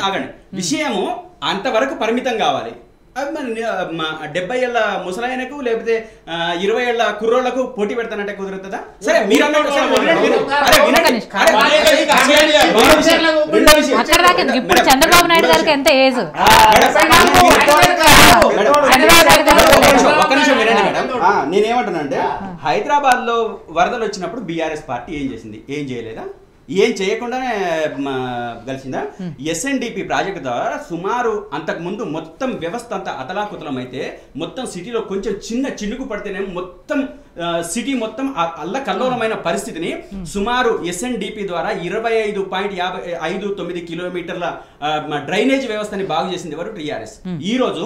ఆగండి విషయము అంతవరకు పరిమితం కావాలి. 70 ఏళ్ళ ముసలాయనకు లేకపోతే 20 ఏళ్ళ కుర్రోళ్లకు పోటీ పెడతానంటే కుదురుతుందా? సరే మీరు ఇప్పుడు చంద్రబాబు నాయుడు గారికి ఎంత ఏజ్? ఒక్క నిమిషం వినండి మేడం. నేనేమంటున్నానంటే హైదరాబాద్ లో వరదలు వచ్చినప్పుడు బీఆర్ఎస్ పార్టీ ఏం చేసింది? ఏం చేయలేదా? ఏం చేయకుండానే కలిసిందా? SNDP ప్రాజెక్టు ద్వారా సుమారు అంతకుముందు మొత్తం వ్యవస్థ అంతా అతలాకుతలం అయితే మొత్తం సిటీలో కొంచెం చిన్న చినుకు పడితేనే మొత్తం సిటీ మొత్తం అల్లకల్లోలమైన పరిస్థితిని సుమారు SNDP ద్వారా 25.59 కిలోమీటర్ల డ్రైనేజ్ వ్యవస్థని బాగు చేసింది ఎవరు? టీఆర్ఎస్. ఈ రోజు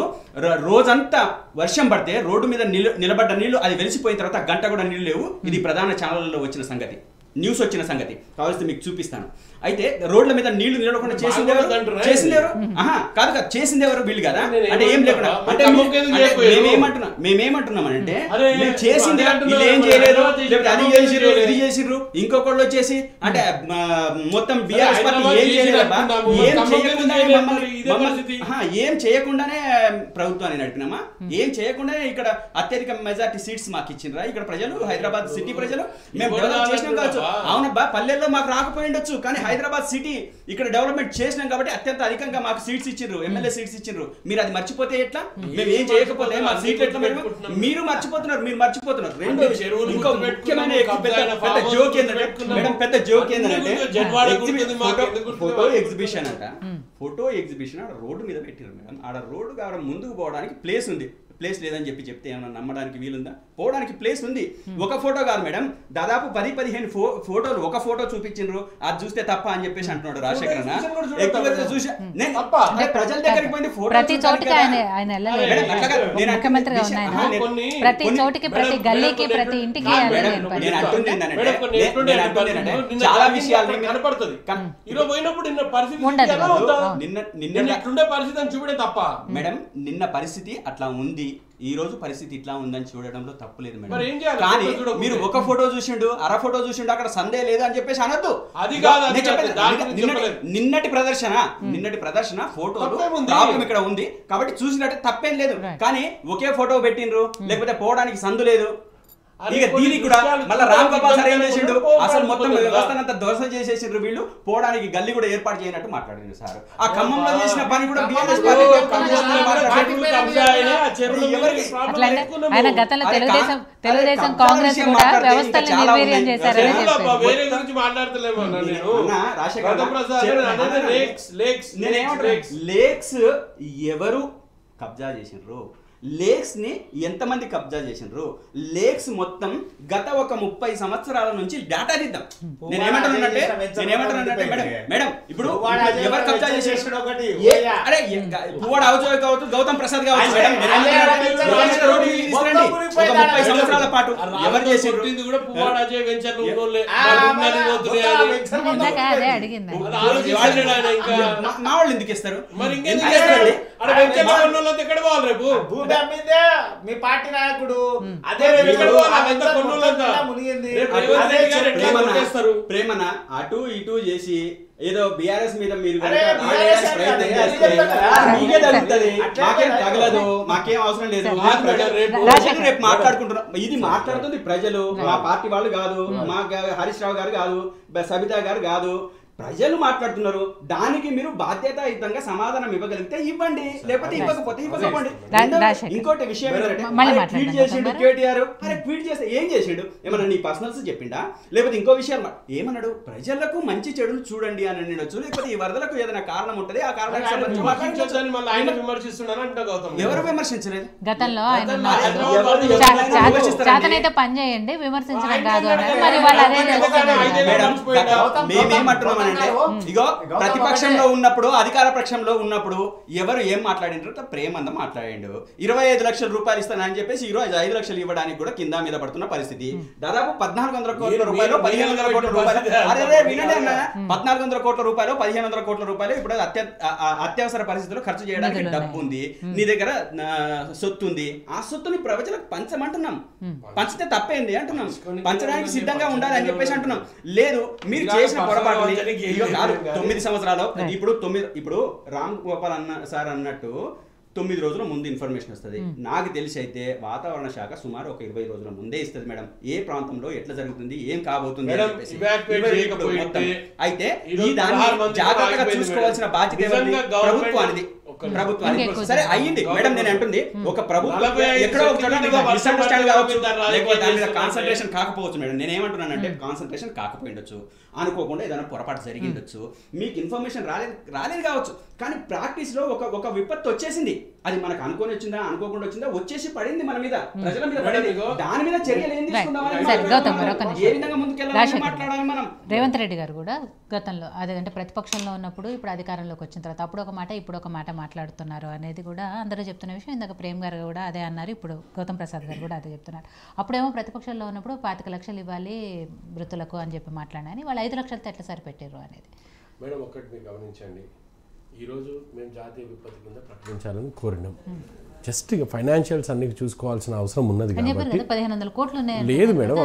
రోజంతా వర్షం పడితే రోడ్డు మీద నిలబడ్డ నీళ్లు అది వెలిసిపోయిన తర్వాత గంట కూడా నీళ్లు లేవు. ఇది ప్రధాన ఛానళ్లలో వచ్చిన సంగతి, న్యూస్ వచ్చిన సంగతి. కావాల్సి మీకు చూపిస్తాను. అయితే రోడ్ల మీద నీళ్లు నిలవకుండా చేసింది ఎవరు? కాదు కాదు, చేసింది ఎవరు? వీళ్ళు కదా. అంటే ఏం లేకుండా అంటే మేమేమంటున్నామంటే చేసింది వీళ్ళు ఏం చేయలేదు, అది చేసిర్రు ఇది చేసిర్రు ఇంకొకళ్ళు వచ్చేసి అంటే మొత్తం బీఆర్ఎస్ పార్టీ ఏం చేయలేదబ్బా, ఏం చేయకుండానే ప్రభుత్వాన్ని నడిపినామా? ఏం చేయకుండానే ఇక్కడ అత్యధిక మెజార్టీ సీట్స్ మాకు ఇచ్చిండ్రా? ఇక్కడ ప్రజలు, హైదరాబాద్ సిటీ ప్రజలు మేము డెవలప్ చేసినాం కావచ్చు. అవునబ్బా, పల్లెల్లో మాకు రాకపోయి ఉండొచ్చు, కానీ హైదరాబాద్ సిటీ ఇక్కడ డెవలప్మెంట్ చేసినాం కాబట్టి అత్యంత అధికంగా మాకు సీట్స్ ఇచ్చిండ్రు, ఎమ్మెల్యే సీట్స్ ఇచ్చిండ్రు. మీరు అది మర్చిపోతే ఎట్లా? మేము ఏం చేయకపోతే మా సీట్లు ఎట్లా? మీరు మర్చిపోతున్నారు. రెండు ఇంకో ముఖ్యమైన పెద్ద జోక్ ఏంటంటే మేడం, పెద్ద జోక్ ఏంటంటే ఫోటో ఎగ్జిబిషన్ అంట. ఫోటో ఎగ్జిబిషన్ ఆడ రోడ్డు మీద పెట్టారు మేడం. ఆడ రోడ్డు కావడం ముందుకు పోవడానికి ప్లేస్ ఉంది. ప్లేస్ లేదని చెప్తే ఏమన్నా నమ్మడానికి వీలుందా? పోవడానికి ప్లేస్ ఉంది. ఒక ఫోటో కాదు మేడం, దాదాపు 10-15 ఫోటోలు. ఒక ఫోటో చూపించిండ్రు, అది చూస్తే తప్ప అని చెప్పేసి అంటున్నాడు రాజశేఖర్ అన్న. ప్రజల దగ్గరికి పోయింది ఫోటో. ప్రతి చోటికి ప్రతి చోటికి, ప్రతి గల్లీకి, ప్రతి ఇంటికి నేను అంటుంది చాలా విషయాలు కనపడుతుంది. ఈరోజు పోయినప్పుడు నిన్న పరిస్థితి చూపడే తప్ప మేడం, నిన్న పరిస్థితి అట్లా ఉంది, ఈ రోజు పరిస్థితి ఇట్లా ఉందని చూడడంలో తప్పులేదు మేడం. కానీ మీరు ఒక ఫోటో చూసిండు, అర ఫోటో చూసిండు, అక్కడ సందేహం లేదు అని చెప్పేసి అనొద్దు. నిన్నటి ప్రదర్శన ఫోటోలు ప్రాబ్లం ఇక్కడ ఉంది కాబట్టి చూసినట్టు తప్పేం లేదు. కానీ ఒకే ఫోటో పెట్టిండ్రు, లేకపోతే పోవడానికి సందు లేదు. ఇక దీనికి కూడా మళ్ళీ రామ్ గోపాల్ సార్ ఏం చేసిండు? అసలు మొత్తం వ్యవస్థనంతా ధ్వంసం చేసేసిండ్రు వీళ్ళు. పోవడానికి గల్లీ కూడా ఏర్పాటు చేయనట్టు మాట్లాడిండు సార్. ఆ ఖమ్మంలో చేసిన పని కూడా బీఆర్ఎస్ పార్టీ. ఆయన గతంలో తెలుగుదేశం కాంగ్రెస్ కూడా వ్యవస్థలు నిర్వీర్యం చేశారని లేక్స్ ఎవరు కబ్జా చేసిండ్రు? లేక్స్ ని ఎంతమంది కబ్జా చేసిండ్రు? లేక్స్ మొత్తం గత ఒక 30 సంవత్సరాల నుంచి డేటా తీద్దాం. నేనేమంటున్నానంటే మేడం, ఇప్పుడు ఎవరు కబ్జా చేసేసాడు? అరే పువ్వాడ అవజోయ్ కావచ్చు, గౌతమ్ ప్రసాద్ కావచ్చు మేడం, 30 సంవత్సరాల పాటు ఎవరు చేసిండ్రు? మా వాళ్ళు ఎందుకు ఇస్తారు? మీ పార్టీ నాయకుడు అదే ప్రేమన అటు ఇటు చేసి ఏదో బీఆర్ఎస్ మీద మీరు మాకేం తగలదు, మాకేం అవసరం లేదు. రేపు మాట్లాడుకుంటున్నాం. ఇది మాట్లాడుతుంది ప్రజలు, మా పార్టీ వాళ్ళు కాదు, మా హరీష్ రావు గారు కాదు, సబితా గారు కాదు, ప్రజలు మాట్లాడుతున్నారు. దానికి మీరు బాధ్యతాయుతంగా సమాధానం ఇవ్వగలిగితే ఇవ్వండి, లేకపోతే ఇవ్వకపోతే ఇవ్వకపోండి. ఇంకోటి విషయం ట్వీట్ చేసిండు కేటీఆర్. అరే ట్వీట్ చేస్తే ఏం చేసిండు? ఏమన్నా నీ పర్సనల్స్ చెప్పిండా? లేకపోతే ఇంకో విషయం ఏమన్నాడు? ప్రజలకు మంచి చెడులు చూడండి అని అనొచ్చు, లేకపోతే ఈ వరదలకు ఏదైనా కారణం ఉంటది, ఆ కారణానికి ఎవరు విమర్శించలేదు. గతంలో చేతనైతే పని చేయండి, విమర్శించడం కాదు అన్నారు. మరి వాళ్ళు అదే మేమేమంటున్నాం అంటే, ఇగో ప్రతిపక్షంలో ఉన్నప్పుడు, అధికార పక్షంలో ఉన్నప్పుడు ఎవరు ఏం మాట్లాడిండ్రు? ప్రేమంద మాట్లాడిండు. 25 లక్షల రూపాయలు ఇస్తానని చెప్పేసి ఈరోజు 5 లక్షలు ఇవ్వడానికి కూడా కింద మీద పడుతున్న పరిస్థితి. దాదాపు 1400 కోట్ల రూపాయలు, 1500 కోట్ల రూపాయలు. అరే వినండి అన్న, 1400 కోట్ల రూపాయలు, 1500 కోట్ల రూపాయలు ఇప్పుడు అత్యవసర పరిస్థితుల్లో ఖర్చు చేయడానికి డబ్బు ఉంది, నీ దగ్గర సొత్తు ఉంది. ఆ సొత్తుని ప్రజలకు పంచమంటున్నాం. పంచితే తప్పేంది అంటున్నాం. పంచడానికి సిద్ధంగా ఉండాలి అని చెప్పేసి అంటున్నాం. లేదు, మీరు చేసిన పొరపాటుని చేయడానికి కాదు 9 సంవత్సరాలు ఇప్పుడు రామ్ గోపాల్ సార్ అన్నట్టు 9 రోజుల ముందు ఇన్ఫర్మేషన్ వస్తుంది. నాకు తెలిసి అయితే వాతావరణ శాఖ సుమారు ఒక 20 రోజుల ముందే ఇస్తుంది మేడం, ఏ ప్రాంతంలో ఎట్లా జరుగుతుంది, ఏం కాబోతుంది. అయితే ఈ దాన్ని జాగ్రత్తగా చూసుకోవాల్సిన బాధ్యత ప్రభుత్వానికి. సరే అయ్యింది మేడం, నేను అంటుంది ఒక ప్రభుత్వం ఎక్కడో ఒక చోట మిస్అండర్స్టాండ్ కావచ్చు, లేకపోతే దాని మీద కాన్సన్ట్రేషన్ కాకపోవచ్చు మేడం. నేను ఏమంటున్నానంటే కాన్సన్ట్రేషన్ కాకపోయిండొచ్చు, అనుకోకుండా ఏదైనా పొరపాటు జరిగిండొచ్చు, మీకు ఇన్ఫర్మేషన్ రాలేదు కావచ్చు, కానీ ప్రాక్టీస్ లో ఒక విపత్తు వచ్చేసింది. అది మనకు అనుకోని వచ్చిందా అనుకోకుండా వచ్చిందా వచ్చేసి పడింది మన మీద, ప్రజల మీద పడింది. దాని మీద చర్యలు ఏం తీసుకుందామని ఏ విధంగా ముందుకెళ్ళాలని మాట్లాడాలి మనం. రేవంత్ రెడ్డి గారు కూడా గతంలో అదే ప్రతిపక్షంలో ఉన్నప్పుడు ఇప్పుడు అధికారంలోకి వచ్చిన తర్వాత అప్పుడు ఒక మాట ఇప్పుడు ఒక మాట మాట్లాడుతున్నారు అనేది కూడా అందరూ చెప్తున్న విషయం. ఇందాక ప్రేమ్ గారు కూడా అదే అన్నారు, ఇప్పుడు గౌతమ్ ప్రసాద్ గారు కూడా అదే చెప్తున్నారు. అప్పుడేమో ప్రతిపక్షంలో ఉన్నప్పుడు 25 లక్షలు ఇవ్వాలి వృత్తులకు అని చెప్పి మాట్లాడాని, వాళ్ళు 5 లక్షలతో ఎట్లా సరిపెట్టారు అనేది. మేడం ఒకటి మీరు గమనించండి, ఈరోజు మేము జాతీయ విపత్తి కింద ప్రకటించాలని కోరినాం. జస్ట్ ఇక ఫైనాన్షియల్స్ అన్ని చూసుకోవాల్సిన అవసరం ఉన్నది కాబట్టి 1500 కోట్లు లేదు మేడం,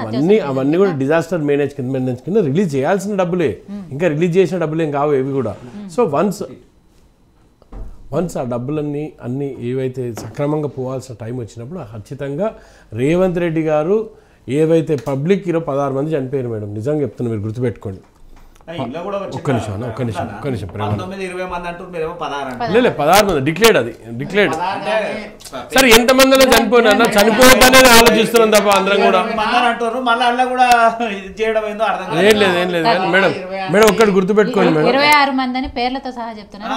అవన్నీ కూడా డిజాస్టర్ మేనేజ్మెంట్ కింద రిలీజ్ చేయాల్సిన డబ్బులే, ఇంకా రిలీజ్ చేసిన డబ్బులు ఏం కావు ఏవి కూడా. సో వన్స్ ఆ డబ్బులన్నీ అన్నీ ఏవైతే సక్రమంగా పోవాల్సిన టైం వచ్చినప్పుడు ఖచ్చితంగా రేవంత్ రెడ్డి గారు ఏవైతే పబ్లిక్ 16 మంది చనిపోయారు మేడం, నిజంగా చెప్తున్నా, మీరు గుర్తుపెట్టుకోండి. ఒక్క నిమిషం లేదు 16 మంది డిక్లేర్డ్, అది డిక్లేర్డ్. సరే ఎంతమందిలో చనిపోయినా చనిపోవద్దనే ఆలోచిస్తున్నాం తప్ప అందరం కూడా ఏం లేదు మేడం. మేడం ఒక్కటి గుర్తుపెట్టుకోండి మేడం, 26 మంది పేర్లతో సహా చెప్తున్నారు,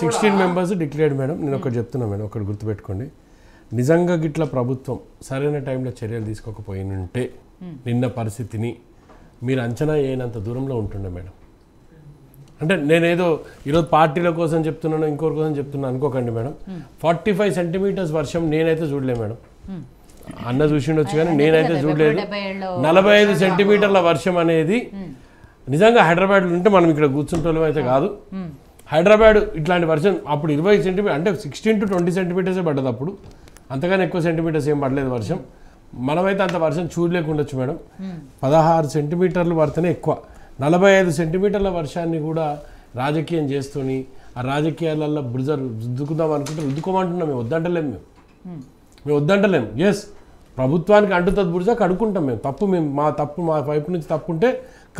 16 మెంబర్స్ డిక్లేర్డ్ మేడం. నేను ఒకటి చెప్తున్నా మేడం, ఒకటి గుర్తుపెట్టుకోండి, నిజంగా గిట్ల ప్రభుత్వం సరైన టైంలో చర్యలు తీసుకోకపోయినంటే నిన్న పరిస్థితిని మీరు అంచనా వేయనంత దూరంలో ఉంటుండే మేడం. అంటే నేనేదో ఈరోజు పార్టీల కోసం చెప్తున్నాను ఇంకోరి కోసం చెప్తున్నాను అనుకోకండి మేడం. 45 సెంటీమీటర్స్ వర్షం నేనైతే చూడలేదు మేడం, అన్న చూసిండొచ్చు కానీ నేనైతే చూడలేదు. 45 సెంటీమీటర్ల వర్షం అనేది నిజంగా హైదరాబాద్లో ఉంటే మనం ఇక్కడ కూర్చుంటోళ్ళం అయితే కాదు. హైదరాబాద్ ఇట్లాంటి వర్షం అప్పుడు 20 సెంటీమీటర్ అంటే 16 to 20 సెంటీమీటర్సే పడ్డది అప్పుడు, అంతగానే ఎక్కువ సెంటీమీటర్స్ ఏం పడలేదు వర్షం. మనమైతే అంత వర్షం చూడలేకుండొచ్చు మేడం. 16 సెంటీమీటర్లు పడితేనే ఎక్కువ. 45 సెంటీమీటర్ల వర్షాన్ని కూడా రాజకీయం చేస్తూని ఆ రాజకీయాలలో బురద రుద్దుకుందాం అనుకుంటే రుద్దుకోమంటున్నాం. మేము వద్దంటలేము. ఎస్, ప్రభుత్వానికి అంటుతుంది బురద, కడుక్కుంటాం మేము. మా వైపు నుంచి తప్పు ఉంటే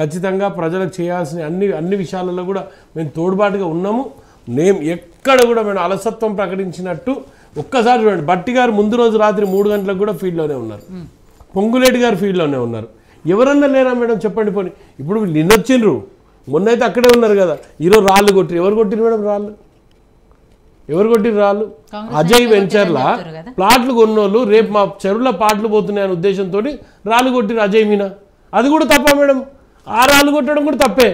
ఖచ్చితంగా ప్రజలకు చేయాల్సిన అన్ని విషయాలలో కూడా మేము తోడుబాటుగా ఉన్నాము. మేము ఎక్కడ కూడా మేము అలసత్వం ప్రకటించినట్టు ఒక్కసారి చూడండి, బట్టి గారు ముందు రోజు రాత్రి 3 గంటలకు కూడా ఫీల్డ్లోనే ఉన్నారు, పొంగులేటి గారు ఫీల్డ్లోనే ఉన్నారు. ఎవరన్నా లేరా మేడం చెప్పండి. పోనీ ఇప్పుడు నిన్నొచ్చిండ్రు, మొన్నైతే అక్కడే ఉన్నారు కదా. ఈరోజు రాళ్ళు కొట్టిరు, ఎవరు కొట్టిరు మేడం రాళ్ళు? అజయ్ వెంచర్లా ప్లాట్లు కొన్నోళ్ళు రేపు మా చెరువుల పాటలు పోతున్నాయనే ఉద్దేశంతో రాళ్ళు కొట్టిరు అజయ్ మీనా. అది కూడా తప్ప మేడం, ఆ రాళ్ళు కొట్టడం కూడా తప్పే.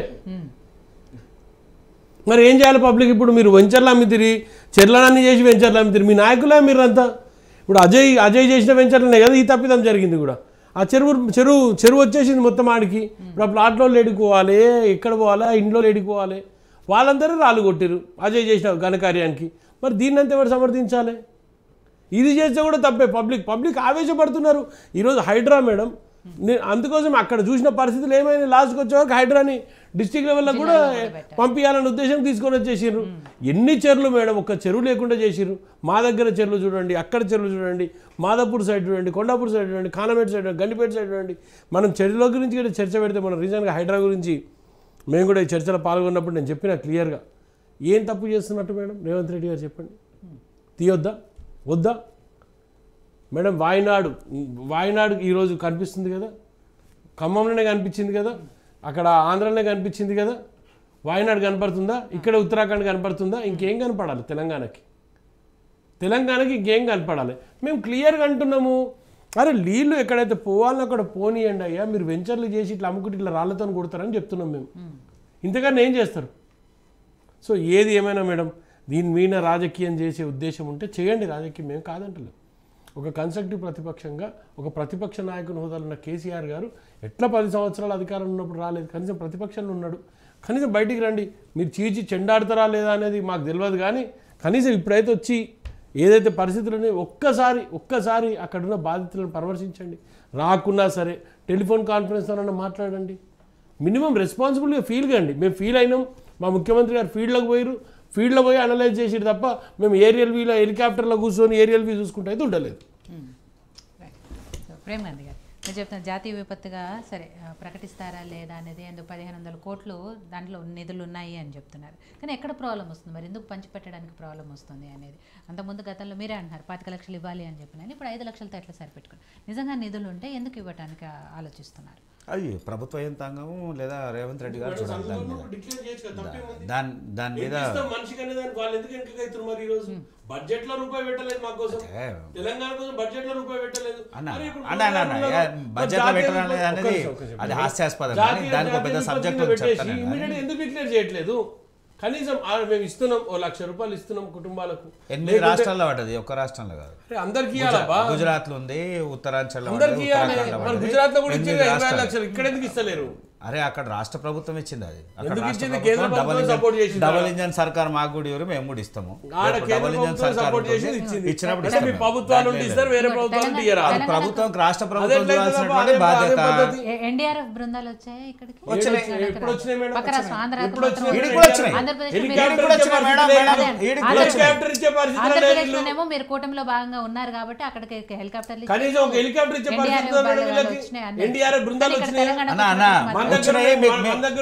మరి ఏం చేయాలి పబ్లిక్? ఇప్పుడు మీరు వెంచర్లు అమ్మితిరి, చెర్లన్నీ చేసి వెంచర్లు అమ్మితిరి, మీ నాయకులే మీరంతా. ఇప్పుడు అజయ్ చేసిన వెంచర్లనే కదా ఈ తప్పిదం జరిగింది కూడా. ఆ చెరువు వచ్చేసింది మొత్తం ఆడికి. ఇప్పుడు ఆ ప్లాట్లో లేడుకోవాలి, ఎక్కడ పోవాలా, ఇంట్లో లేడుకోవాలి, వాళ్ళందరూ రాళ్ళు కొట్టిరు అజయ్ చేసిన ఘనకార్యానికి. మరి దీన్నంతా ఎవరు సమర్థించాలి? ఇది చేస్తే కూడా తప్పే. పబ్లిక్ ఆవేశపడుతున్నారు. ఈరోజు హైడ్రా మేడం, అందుకోసం అక్కడ చూసిన పరిస్థితులు ఏమైనా లాస్ట్కి వచ్చేవరకు హైడ్రాని డిస్ట్రిక్ట్ లెవెల్లో కూడా పంపించాలనే ఉద్దేశం తీసుకొని వచ్చేసిర్రు. ఎన్ని చెరువులు మేడం, ఒక్క చెరువు లేకుండా చేసిర్రు. మా దగ్గర చెరువులు చూడండి, అక్కడ చెరువులు చూడండి, మాదాపూర్ సైడ్ చూడండి, కొండాపూర్ సైడ్ చూడండి, ఖానాపేట సైడ్ చూడండి, గండిపేట సైడ్ చూడండి. మనం చెరువుల గురించి కూడా చర్చ పెడితే మనం రీజన్గా హైడ్రా గురించి మేము కూడా ఈ చర్చలో పాల్గొన్నప్పుడు నేను చెప్పిన క్లియర్గా ఏం తప్పు చేస్తున్నట్టు మేడం రేవంత్ రెడ్డి గారు చెప్పండి. తీయొద్దా వద్దా మేడం? వాయనాడు ఈరోజు కనిపిస్తుంది కదా, ఖమ్మంలోనే కనిపించింది కదా, అక్కడ ఆంధ్రలోనే కనిపించింది కదా. వాయనాడు కనపడుతుందా? ఇక్కడ ఉత్తరాఖండ్ కనపడుతుందా? ఇంకేం కనపడాలి తెలంగాణకి ఇంకేం కనపడాలి? మేము క్లియర్గా అంటున్నాము, అరే నీళ్ళు ఎక్కడైతే పోవాలో అక్కడ పోనీయండి అయ్యా, మీరు వెంచర్లు చేసి ఇట్లా అమ్ముకుంటే ఇట్లా రాళ్లతో కొడతారని చెప్తున్నాం మేము. ఇంతకన్నా ఏం చేస్తారు? సో ఏది ఏమైనా మేడం, దీని మీద రాజకీయం చేసే ఉద్దేశం ఉంటే చేయండి రాజకీయం, మేము కాదంటలేం. ఒక కన్స్ట్రక్టివ్ ప్రతిపక్షంగా ఒక ప్రతిపక్ష నాయకుని హోదాలో ఉన్న కేసీఆర్ గారు ఎట్లా 10 సంవత్సరాలు అధికారం ఉన్నప్పుడు రాలేదు, కనీసం ప్రతిపక్షంలో ఉన్నాడు. కనీసం బయటికి రండి, మీరు చీచి చెండాడతారా లేదా అనేది మాకు తెలియదు, కానీ కనీసం ఇప్పుడైతే వచ్చి ఏదైతే పరిస్థితులని ఒక్కసారి అక్కడున్న బాధితులను పరామర్శించండి. రాకున్నా సరే టెలిఫోన్ కాన్ఫరెన్స్తో మాట్లాడండి. మినిమం రెస్పాన్సిబుల్గా ఫీల్ కండి. మేము ఫీల్ అయినాం, మా ముఖ్యమంత్రి గారు ఫీల్డ్లోకి పోయారు, ఫీల్డ్లో పోయి అనలైజ్ చేసిరు తప్ప మేము ఏరియల్ వీలో హెలికాప్టర్లో కూర్చొని ఏరియల్ వీ చూసుకుంటే అయితే ఉండలేదు. ప్రేమ్ గాంధీ గారు మీరు చెప్తున్నారు జాతీయ విపత్తుగా సరే ప్రకటిస్తారా లేదా అనేది ఎందుకు 1500 కోట్లు దాంట్లో నిధులు ఉన్నాయి అని చెప్తున్నారు. కానీ ఎక్కడ ప్రాబ్లం వస్తుంది మరి, ఎందుకు పంచిపెట్టడానికి ప్రాబ్లం వస్తుంది అనేది? అంతకుముందు గతంలో మీరే అంటున్నారు 25 లక్షలు ఇవ్వాలి అని చెప్పినాను, ఇప్పుడు 5 లక్షలతో ఎట్లా సరిపెట్టుకున్నారు? నిజంగా నిధులు ఉంటే ఎందుకు ఇవ్వడానికి ఆలోచిస్తున్నారు? అది ప్రభుత్వ యంత్రాంగం లేదా రేవంత్ రెడ్డి గారు చూడాలి దాని మీద. బడ్జెట్ లో రూపాయి పెట్టలేదు మా కోసం, తెలంగాణ కోసం బడ్జెట్ లో రూపాయి పెట్టలేదు. బడ్జెట్ లో పెట్టడం అనేది అది హాస్యాస్పదం, దానికి ఒక పెద్ద సబ్జెక్ట్ ఇమీడియట్ ఎందుకు డిక్లేర్ చేయట్లేదు? కనీసం మేము ఇస్తున్నాం, 1,00,000 రూపాయలు ఇస్తున్నాం కుటుంబాలకు. 8 రాష్ట్రాల్లో పడ్డది, ఒక్క రాష్ట్రంలో కాదు. అందరికి గుజరాత్ లో ఉంది, ఉత్తరాంచల్ అందరికి గుజరాత్ లో కూడా 25 లక్షలు, ఇక్కడ ఎందుకు ఇస్తలేరు? అరే అక్కడ రాష్ట్ర ప్రభుత్వం ఇచ్చింది, అది ఇచ్చింది. డబుల్ ఇంజన్ సర్కార్ మాకు కూడా ఇవ్వరు, మేము కూడా ఇస్తాము. డబుల్ ఇంజన్ సర్కార్ ఇచ్చినప్పుడు ప్రభుత్వం రాష్ట్ర ప్రభుత్వం చూడాల్సినటువంటి బాధ్యత. ఎన్డీఆర్ఎఫ్ బృందాలు వచ్చాయి ఇక్కడికి, ఆంధ్రప్రదేశ్లోనేమో మీరు కూటమిలో భాగంగా ఉన్నారు కాబట్టి అక్కడికి హెలికాప్టర్లు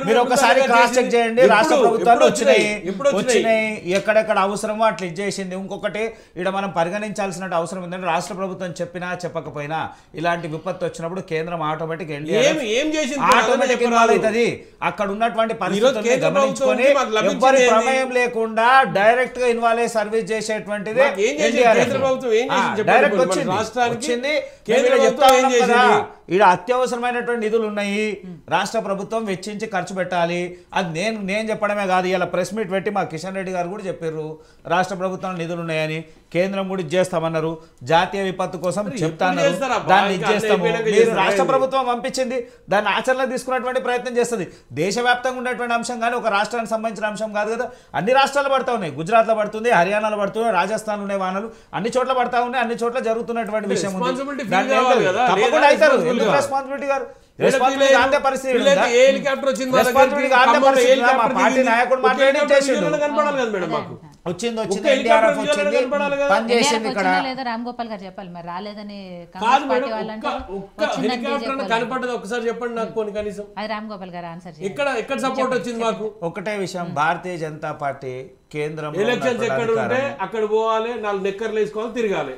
మీరు ఒకసారి క్రాస్ చెక్ చేయండి. రాష్ట్ర ప్రభుత్వాలు వచ్చినాయి, ఎక్కడెక్కడ అవసరమో అట్లా ఇచ్చేసింది. ఇంకొకటి ఇక్కడ మనం పరిగణించాల్సిన అవసరం ఏంటంటే రాష్ట్ర ప్రభుత్వం చెప్పినా చెప్పకపోయినా ఇలాంటి విపత్తు వచ్చినప్పుడు కేంద్రం ఆటోమేటిక్ ఆటోమేటిక్ ఇన్వాల్వ్ అవుతుంది. అక్కడ ఉన్నటువంటి పరిస్థితులను గమనించుకొని ఎవ్వరి ప్రమేయం లేకుండా డైరెక్ట్ గా ఇన్వాల్వ్ అయ్యి సర్వీస్ చేసేటువంటిది డైరెక్ట్ వచ్చింది. ఇక్కడ అత్యవసరమైనటువంటి నిధులు ఉన్నాయి, రాష్ట్ర ప్రభుత్వం వెచ్చించి ఖర్చు పెట్టాలి. అది నేను చెప్పడమే కాదు, ఇలా ప్రెస్ మీట్ పెట్టి మా కిషన్ రెడ్డి గారు కూడా చెప్పారు రాష్ట్ర ప్రభుత్వం నిధులు ఉన్నాయని. కేంద్రం కూడా ఇచ్చేస్తామన్నారు, జాతీయ విపత్తు కోసం చెప్తాన్నారు, దాన్ని ఇచ్చేస్తాము. మీరు రాష్ట్ర ప్రభుత్వం పంపించింది, దాన్ని ఆచరణలో తీసుకున్నటువంటి ప్రయత్నం చేస్తుంది. దేశవ్యాప్తంగా ఉన్నటువంటి అంశం కానీ ఒక రాష్ట్రానికి సంబంధించిన అంశం కాదు కదా. అన్ని రాష్ట్రాలు పడతా ఉన్నాయి, గుజరాత్లో పడుతుంది, హర్యానాలో పడుతుంది, రాజస్థాన్ ఉన్నాయి, వానలు అన్ని చోట్ల పడతా ఉన్నాయి, అన్ని చోట్ల జరుగుతున్నటువంటి విషయం తప్పకుండా అవుతారు. ఎందుకు రెస్పాన్సిబిలిటీ గారు పార్టీ నాయకుడు రామ్ గోపాల్ గారు చెప్పాలి మరి రాలేదని కనపడ్డది. ఒకసారి చెప్పండి నాకు పోనీ కనీసం. అది రామ్ గోపాల్ గారు ఆన్సర్ ఎక్కడ సపోర్ట్ వచ్చింది మాకు? ఒకటే విషయం, భారతీయ జనతా పార్టీ కేంద్రం ఎలక్షన్స్ ఎక్కడ ఉంటే అక్కడ పోవాలి, 4 నెక్కర్లు వేసుకోవాలి, తిరగాలి.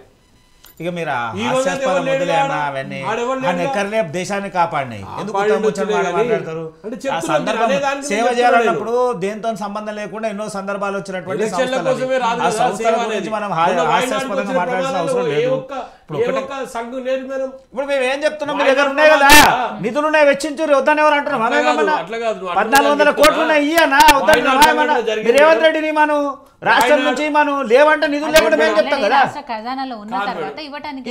ఇక మీరు అవన్నీ దేశాన్ని కాపాడినాయి. ఎందుకు మాట్లాడతారు? సేవ చేయాలన్నప్పుడు దేంతో సంబంధం లేకుండా ఎన్నో సందర్భాలు వచ్చినటువంటి సంస్థల గురించి మనం హాస్యాస్పదంగా మాట్లాడాల్సిన అవసరం లేదు. ఇప్పుడు మేము ఏం చెప్తున్నాం, మీ దగ్గర ఉన్నాయి కదా నిధులు ఉన్నాయి, వెచ్చించారు వద్దని ఎవరు అంటున్నాం? 1400 కోట్లు ఉన్నాయి ఇయ్యనా వద్దంటున్నా? రేవంత్ రెడ్డిని మనం రాష్ట్రం నుంచి మనం లేవంటే నిధులు లేకుండా మేము చెప్తాం కదా. ఇవ్వడానికి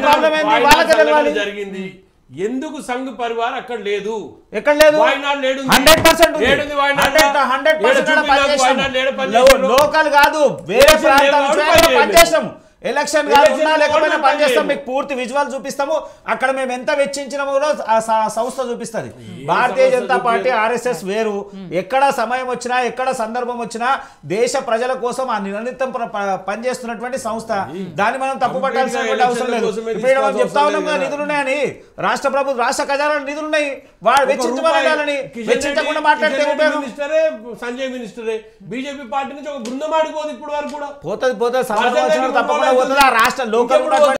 ప్రాబ్లం ఏంది? వాళ్ళకే తెలవాలి. జరిగింది ఎందుకు సంఘ్ పరివార్ అక్కడ లేదు? ఎక్కడ లేదు? 100% లోకల్ కాదు, వేరే ప్రాంతాలు పనిచేస్తాం. ఎలక్షన్ లేకపోయినా పనిచేస్తాం, మీకు పూర్తి విజువల్ చూపిస్తాము. అక్కడ మేము ఎంత వెచ్చించినామో సంస్థ చూపిస్తుంది. భారతీయ జనతా పార్టీ RSS వేరు. ఎక్కడ సమయం వచ్చినా ఎక్కడ సందర్భం వచ్చినా దేశ ప్రజల కోసం ఆ నిరంతరం పనిచేస్తున్నటువంటి సంస్థ. దాన్ని మనం తప్పు పట్టాల్సినటువంటి అవసరం లేదు. ఇప్పుడు మనం చెప్తా ఉన్నాం కదా నిధులున్నాయని, రాష్ట్ర ప్రభుత్వం రాష్ట్ర ఖజానాలో నిధులున్నాయి, వాడు వెచ్చించమని వెచ్చించకుండా మాట్లాడితే సంజయ్ మినిస్టరే బీజేపీ పార్టీ నుంచి ఒక బృందం ఆడిపోదు ఇప్పుడు వరకు కూడా పోతుంది. సందర్భం తప్పకుండా రాష్ట్ర లోకల్